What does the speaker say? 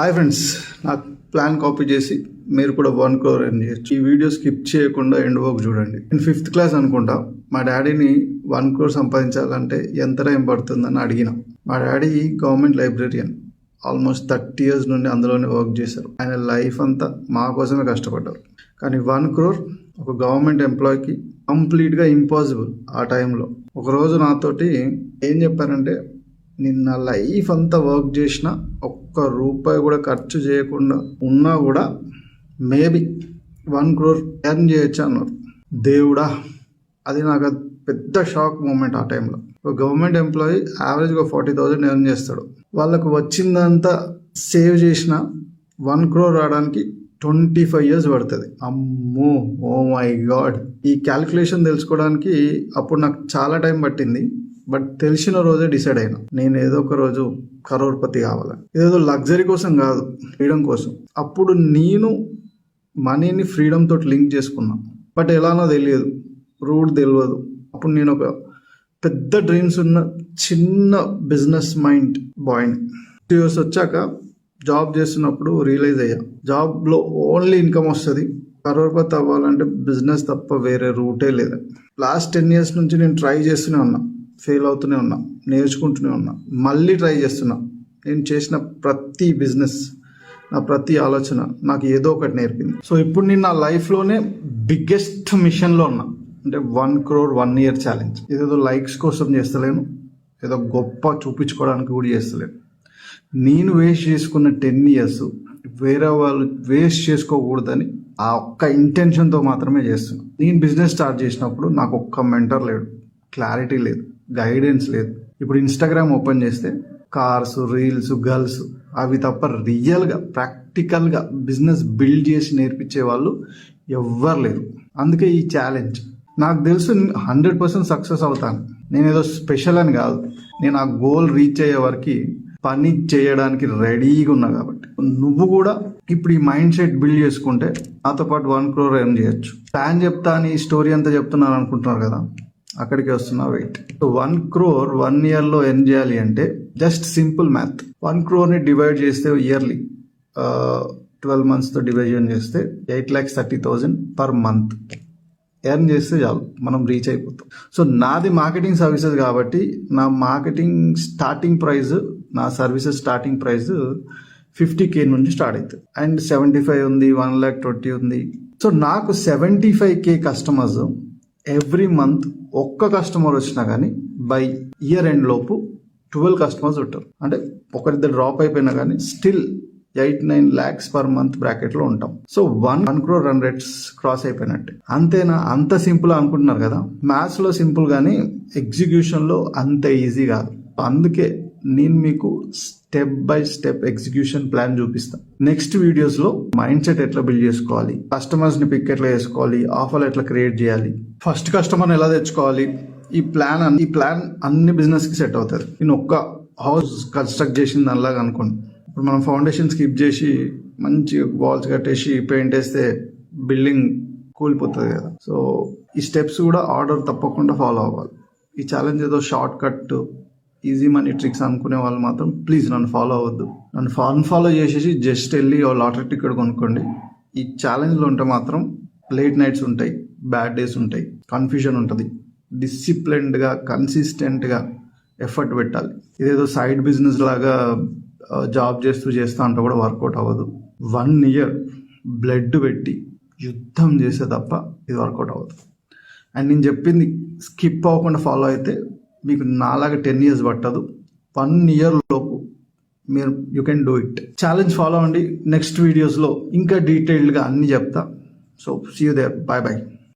Hi friends, నాకు plan copy చేసి మీరు కూడా 1 crore ఎర్న్ చేయొచ్చు. ఈ వీడియో స్కిప్ చేయకుండా ఎండ్ వరకు చూడండి. నేను 5th క్లాస్ అనుకుంటా, మా డాడీని 1 crore సంపాదించాలంటే ఎంత టైం పడుతుందని అడిగిన. మా daddy government librarian, almost 30 years నుండి అందులోనే వర్క్ చేశారు. ఆయన లైఫ్ అంతా మా కోసమే కష్టపడ్డారు. కానీ 1 crore ఒక గవర్నమెంట్ ఎంప్లాయీకి కంప్లీట్గా ఇంపాసిబుల్. ఆ టైంలో ఒకరోజు నాతోటి ఏం చెప్పారంటే, నిన్న లైఫ్ అంతా వర్క్ చేసిన ఒక్క రూపాయి కూడా ఖర్చు చేయకుండా ఉన్నా కూడా మేబీ 1 crore ఎర్న్ చేయొచ్చు అన్నారు. దేవుడా, అది నాకు పెద్ద షాక్ మూమెంట్. ఆ టైంలో ఒక గవర్నమెంట్ ఎంప్లాయీ యావరేజ్గా 40,000 ఎర్న్ చేస్తాడు. వాళ్ళకు వచ్చిందంతా సేవ్ చేసిన 1 crore రావడానికి 25 years పడుతుంది. అమ్మో, ఓ మై గాడ్. ఈ క్యాలిక్యులేషన్ తెలుసుకోవడానికి అప్పుడు నాకు చాలా టైం పట్టింది. బట్ తెలిసిన రోజే డిసైడ్ అయినా, నేను ఏదో ఒక రోజు కరోర్పతి కావాలని. ఇదేదో లగ్జరీ కోసం కాదు, ఫ్రీడమ్ కోసం. అప్పుడు నేను మనీని ఫ్రీడమ్ తోటి లింక్ చేసుకున్నా. బట్ ఎలానో తెలియదు, రూట్ తెలియదు. అప్పుడు నేను ఒక పెద్ద డ్రీమ్స్ ఉన్న చిన్న బిజినెస్ మైండ్ బాయ్ని. 2 years వచ్చాక జాబ్ చేస్తున్నప్పుడు రియలైజ్ అయ్యా, జాబ్లో ఓన్లీ ఇన్కమ్ వస్తుంది, కరోర్పతి అవ్వాలంటే బిజినెస్ తప్ప వేరే రూటే లేదు. లాస్ట్ 10 years నుంచి నేను ట్రై చేస్తూనే ఉన్నా, ఫెయిల్ అవుతూనే ఉన్నా, నేర్చుకుంటూనే ఉన్నా, మళ్ళీ ట్రై చేస్తున్నా. నేను చేసిన ప్రతి బిజినెస్, నా ప్రతి ఆలోచన నాకు ఏదో ఒకటి నేర్పింది. సో ఇప్పుడు నేను నా లైఫ్లోనే బిగ్గెస్ట్ మిషన్లో ఉన్నా. అంటే 1 crore 1 year ఛాలెంజ్. ఇదేదో లైక్స్ కోసం చేస్తలేను, ఏదో గొప్ప చూపించుకోవడానికి కూడా చేస్తలేను. నేను వేస్ట్ చేసుకున్న 10 years వేరే వాళ్ళు వేస్ట్ చేసుకోకూడదని ఆ ఒక్క ఇంటెన్షన్తో మాత్రమే చేస్తున్నాను. నేను బిజినెస్ స్టార్ట్ చేసినప్పుడు నాకు ఒక్క మెంటర్ లేడు, క్లారిటీ లేదు, గైడెన్స్ లేదు. ఇప్పుడు ఇన్స్టాగ్రామ్ ఓపెన్ చేస్తే కార్స్, రీల్స్, గర్ల్స్, అవి తప్ప రియల్గా ప్రాక్టికల్గా బిజినెస్ బిల్డ్ చేసి నేర్పించే వాళ్ళు ఎవ్వరు లేరు. అందుకే ఈ ఛాలెంజ్. నాకు తెలుసు 100% సక్సెస్ అవుతాను. నేను ఏదో స్పెషల్ అని కాదు, నేను ఆ గోల్ రీచ్ అయ్యే వరకు పని చేయడానికి రెడీగా ఉన్నా. కాబట్టి నువ్వు కూడా ఇప్పుడు ఈ మైండ్ సెట్ బిల్డ్ చేసుకుంటే నాతో పాటు 1 crore ఎర్న్ చేయొచ్చు. ప్లాన్ చెప్తా అని ఈ స్టోరీ అంతా చెప్తున్నాను అనుకుంటున్నారు కదా, అక్కడికి వస్తున్నా, వెయిట్. సో 1 crore 1 yearలో ఎర్న్ చేయాలి అంటే just simple math. 1 crore divide చేస్తే ఇయర్లీ 12 monthsతో డివిజన్ చేస్తే 8,30,000 per month ఎర్న్ చేస్తే చాలు, మనం రీచ్ అయిపోతాం. సో నాది మార్కెటింగ్ సర్వీసెస్ కాబట్టి నా మార్కెటింగ్ స్టార్టింగ్ ప్రైస్, నా సర్వీసెస్ స్టార్టింగ్ ప్రైస్ 50K నుంచి స్టార్ట్ అవుతుంది. అండ్ 75 ఉంది, 1,20,000 ఉంది. సో నాకు 75K కస్టమర్స్ ఎవ్రీ మంత్ ఒక్క కస్టమర్ వచ్చినా కానీ బై ఇయర్ ఎండ్ లోపు 12 customers ఉంటారు. అంటే ఒకరిద్దరు డ్రాప్ అయిపోయినా కానీ స్టిల్ 8-9 lakhs per month బ్రాకెట్లో ఉంటాం. So 1 crore run rates cross అయిపోయినట్టే. అంతేనా? అంత సింపుల్ అనుకుంటున్నారు కదా. మ్యాథ్స్లో సింపుల్ కానీ ఎగ్జిక్యూషన్లో అంత ఈజీ కాదు. అందుకే నేను మీకు step by step execution plan చూపిస్తాను. నెక్స్ట్ వీడియోస్లో మైండ్ సెట్ ఎట్లా బిల్డ్ చేసుకోవాలి, కస్టమర్స్ని పిక్ ఎట్లా చేసుకోవాలి, ఆఫర్లు ఎట్లా క్రియేట్ చేయాలి, ఫస్ట్ కస్టమర్ని ఎలా తెచ్చుకోవాలి, ఈ ప్లాన్ అన్ని బిజినెస్కి సెట్ అవుతుంది. నేను ఒక్క హౌస్ కన్స్ట్రక్ట్ చేసిన దానిలాగా అనుకోండి. ఇప్పుడు మనం ఫౌండేషన్ స్కిప్ చేసి మంచి వాల్స్ కట్టేసి పెయింట్ వేస్తే బిల్డింగ్ కూలిపోతుంది కదా. సో ఈ స్టెప్స్ కూడా ఆర్డర్ తప్పకుండా ఫాలో అవ్వాలి. ఈ ఛాలెంజ్ ఏదో short cut, easy money tricks అనుకునే వాళ్ళు మాత్రం ప్లీజ్ నన్ను ఫాలో అవ్వద్దు. నన్ను అన్ఫాలో చేసేసి జస్ట్ వెళ్ళి లాటరీ టికెట్ కొనుక్కోండి. ఈ ఛాలెంజ్లో ఉంటే మాత్రం లేట్ నైట్స్ ఉంటాయి, బ్యాడ్ డేస్ ఉంటాయి, కన్ఫ్యూజన్ ఉంటుంది. డిసిప్లిన్డ్గా, కన్సిస్టెంట్గా ఎఫర్ట్ పెట్టాలి. ఇదేదో సైడ్ బిజినెస్ లాగా జాబ్ చేస్తా అంటే కూడా వర్కౌట్ అవ్వదు. 1 year బ్లడ్ పెట్టి యుద్ధం చేసే తప్ప ఇది వర్కౌట్ అవ్వదు. అండ్ నేను చెప్పింది స్కిప్ అవ్వకుండా ఫాలో అయితే మీకు నాలాగా 10 years పట్టదు. 1 year లోపు మీరు you can do it. Challenge follow అవ్వండి. నెక్స్ట్ వీడియోస్లో ఇంకా డీటెయిల్డ్గా అన్నీ చెప్తా. So see you there. Bye bye.